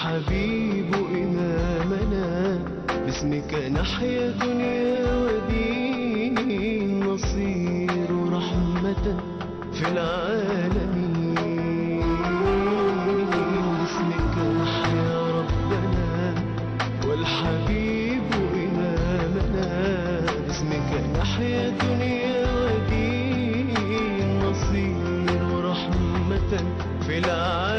والحبيب إمامنا، باسمك نحيا دنيا ودين، نصير رحمة في العالمين. باسمك نحيا ربنا والحبيب إمامنا، باسمك نحيا دنيا ودين، نصير رحمة في العالمين.